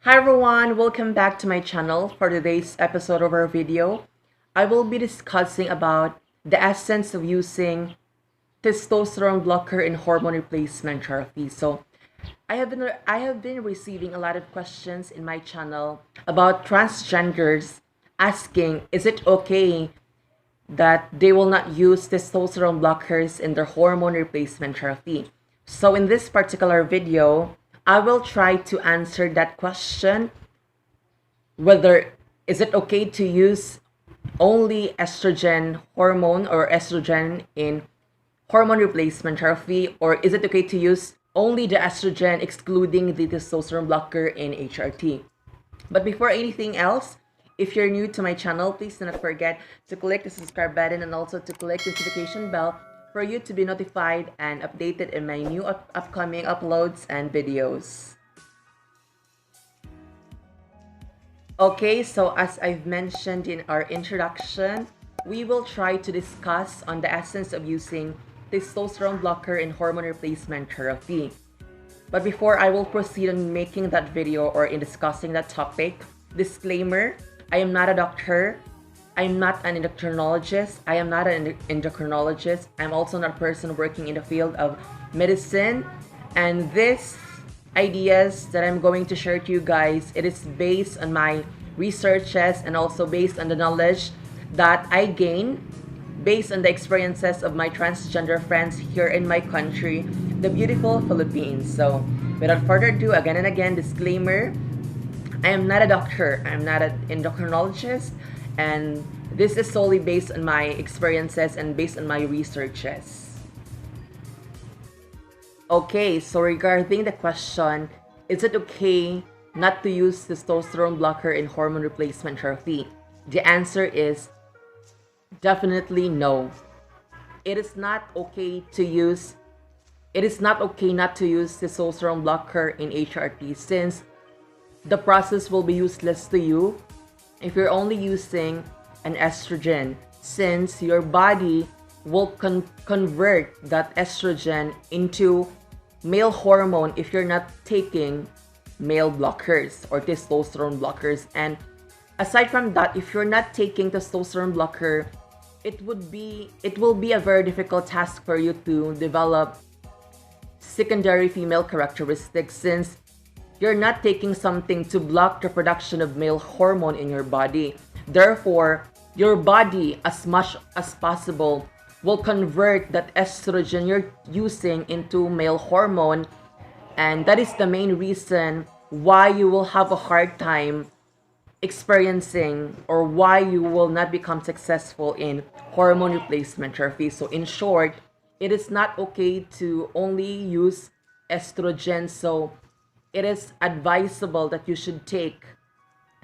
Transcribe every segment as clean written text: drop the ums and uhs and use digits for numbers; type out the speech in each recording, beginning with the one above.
Hi everyone, welcome back to my channel. For today's episode of our video, I will be discussing about the essence of using testosterone blocker in hormone replacement therapy. So I have been receiving a lot of questions in my channel about transgenders asking, is it okay that they will not use testosterone blockers in their hormone replacement therapy? So in this particular video, I will try to answer that question, whether is it okay to use only estrogen hormone or estrogen in hormone replacement therapy, or is it okay to use only the estrogen excluding the testosterone blocker in HRT. But before anything else, if you're new to my channel, please do not forget to click the subscribe button and also to click the notification bell for you to be notified and updated in my new upcoming uploads and videos. Okay, so as I've mentioned in our introduction, we will try to discuss on the essence of using testosterone blocker in hormone replacement therapy. But before I will proceed in making that video or in discussing that topic, disclaimer, I am not a doctor. I'm not an endocrinologist. I am not an endocrinologist. I'm also not a person working in the field of medicine. And these ideas that I'm going to share to you guys, it is based on my researches and also based on the knowledge that I gain based on the experiences of my transgender friends here in my country, the beautiful Philippines. So without further ado, again and again, disclaimer, I am not a doctor, I'm not an endocrinologist, and this is solely based on my experiences and based on my researches. Okay, so regarding the question, is it okay not to use testosterone blocker in hormone replacement therapy? The answer is definitely no. It is not okay not to use testosterone blocker in HRT, since the process will be useless to you if you're only using an estrogen, since your body will convert that estrogen into male hormone if you're not taking male blockers or testosterone blockers. And aside from that, if you're not taking testosterone blocker, it will be a very difficult task for you to develop secondary female characteristics, since you're not taking something to block the production of male hormone in your body. Therefore, your body, as much as possible, will convert that estrogen you're using into male hormone. And that is the main reason why you will have a hard time experiencing, or why you will not become successful in hormone replacement therapy. So in short, it is not okay to only use estrogen. So it is advisable that you should take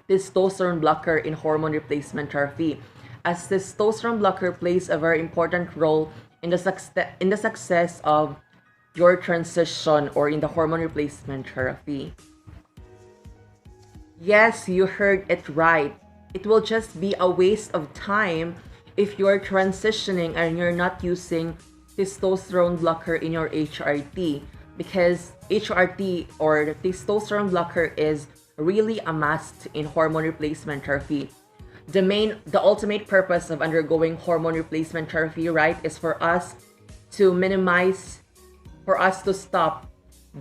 testosterone blocker in hormone replacement therapy, as testosterone blocker plays a very important role in the success of your transition or in the hormone replacement therapy. Yes, you heard it right. It will just be a waste of time if you're transitioning and you're not using testosterone blocker in your HRT, because HRT or the testosterone blocker is really a must in hormone replacement therapy. The ultimate purpose of undergoing hormone replacement therapy, right, is for us to stop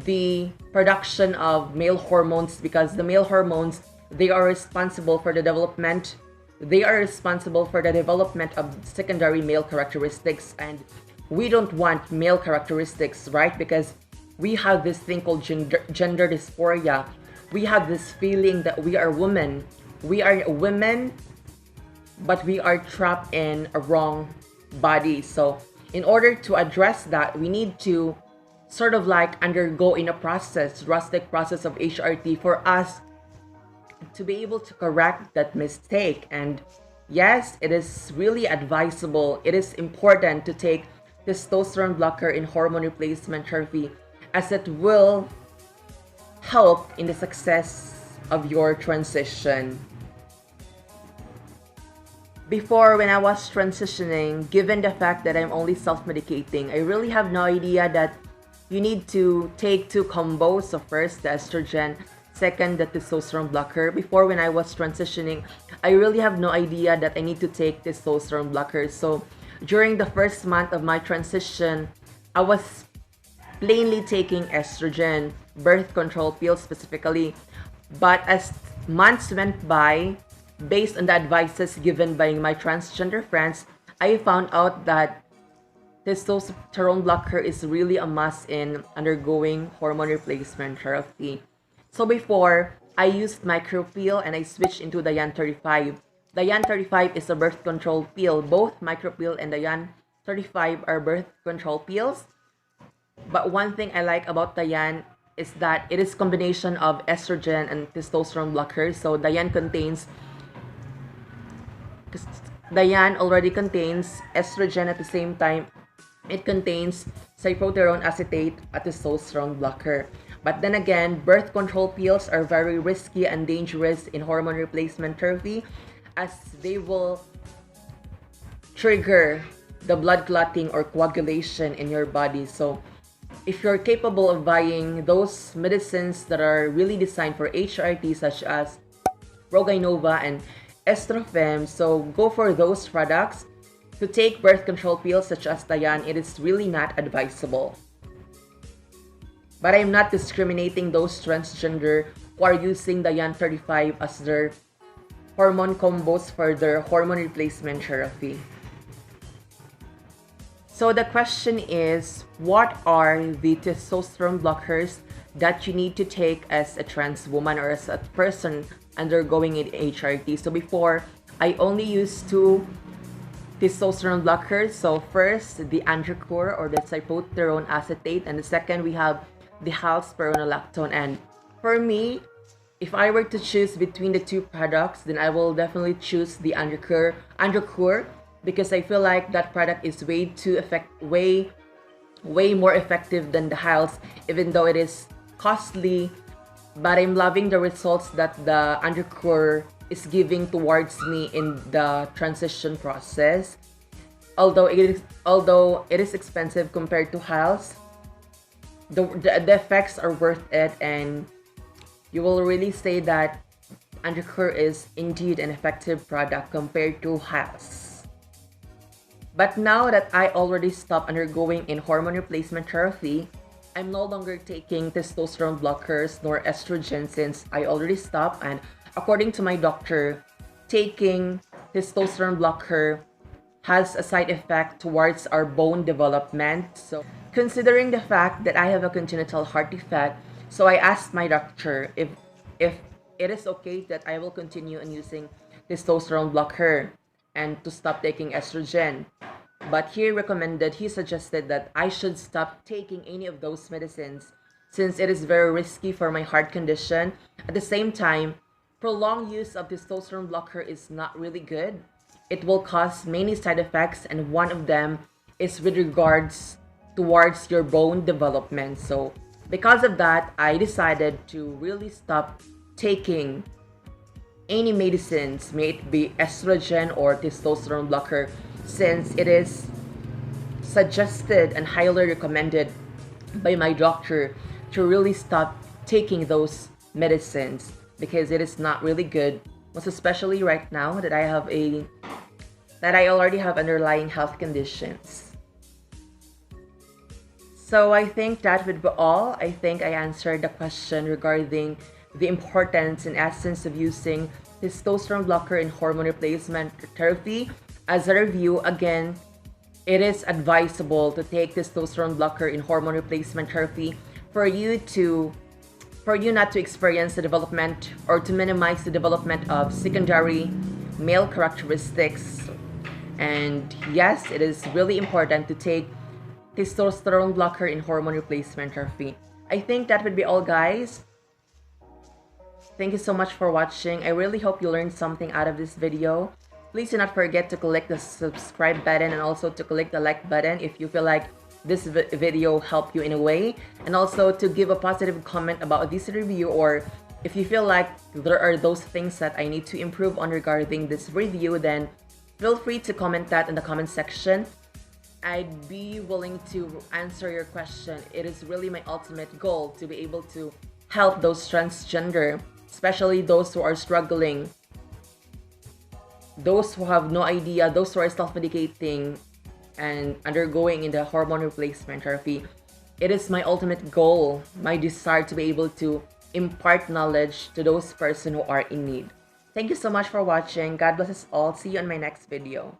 the production of male hormones, because the male hormones, they are responsible for the development of secondary male characteristics. And we don't want male characteristics, right? Because we have this thing called gender dysphoria. We have this feeling that we are women. We are women, but we are trapped in a wrong body. So in order to address that, we need to sort of like undergo in a drastic process of HRT for us to be able to correct that mistake. And yes, it is really advisable. It is important to take testosterone blocker in hormone replacement therapy, as it will help in the success of your transition. Before, when I was transitioning, given the fact that I'm only self-medicating, I really have no idea that you need to take two combos. So first, the estrogen, Second, the testosterone blocker. Before, when I was transitioning, I really have no idea that I need to take testosterone blockers. So during the first month of my transition, I was plainly taking estrogen, birth control pills specifically. But as months went by, based on the advices given by my transgender friends, I found out that testosterone blocker is really a must in undergoing hormone replacement therapy. So before, I used micropil and I switched into the Yan 35. The Yan 35 is a birth control pill. Both micropil and the Yan 35 are birth control pills. But one thing I like about the Yan is that it is combination of estrogen and testosterone blockers. So the Yan already contains estrogen. At the same time, it contains cyproterone acetate, a testosterone blocker. But then again, birth control pills are very risky and dangerous in hormone replacement therapy, as they will trigger the blood clotting or coagulation in your body. So if you're capable of buying those medicines that are really designed for HRT, such as Rogainova and Estrofen, so go for those products. To take birth control pills such as Dayan, it is really not advisable. But I'm not discriminating those transgender who are using the Yan 35 as their hormone combos for their hormone replacement therapy. So the question is, what are the testosterone blockers that you need to take as a trans woman or as a person undergoing an HRT? So before, I only used 2 testosterone blockers. So first, the Androcur or the cyproterone acetate, and the second we have the spironolactone. And for me, if I were to choose between the 2 products, then I will definitely choose the Androcur, because I feel like that product is way more effective than the Hals, even though it is costly. But I'm loving the results that the Androcur is giving towards me in the transition process. Although it is expensive compared to Hals, the effects are worth it, and you will really say that Androcur is indeed an effective product compared to Hals. But now that I already stopped undergoing in hormone replacement therapy, I'm no longer taking testosterone blockers nor estrogen since I already stopped. And according to my doctor, taking testosterone blocker has a side effect towards our bone development. So considering the fact that I have a congenital heart defect, so I asked my doctor if it is okay that I will continue on using testosterone blocker and to stop taking estrogen. But he suggested that I should stop taking any of those medicines since it is very risky for my heart condition. At the same time, prolonged use of testosterone blocker is not really good. It will cause many side effects, and one of them is with regards towards your bone development. So because of that, I decided to really stop taking any medicines, may it be estrogen or testosterone blocker, since it is suggested and highly recommended by my doctor to really stop taking those medicines because it is not really good, most especially right now that I already have underlying health conditions. So I think that would be all. I think I answered the question regarding the importance and essence of using testosterone blocker in hormone replacement therapy. As a review, again, it is advisable to take testosterone blocker in hormone replacement therapy for you not to experience the development or to minimize the development of secondary male characteristics. And yes, it is really important to take testosterone blocker in hormone replacement therapy. I think that would be all, guys. Thank you so much for watching. I really hope you learned something out of this video. Please do not forget to click the subscribe button and also to click the like button if you feel like this video helped you in a way. And also to give a positive comment about this review, or if you feel like there are those things that I need to improve on regarding this review, then feel free to comment that in the comment section. I'd be willing to answer your question. It is really my ultimate goal to be able to help those transgender, especially those who are struggling, those who have no idea, those who are self-medicating and undergoing in the hormone replacement therapy. It is my ultimate goal, my desire to be able to impart knowledge to those persons who are in need. Thank you so much for watching. God bless us all. See you on my next video.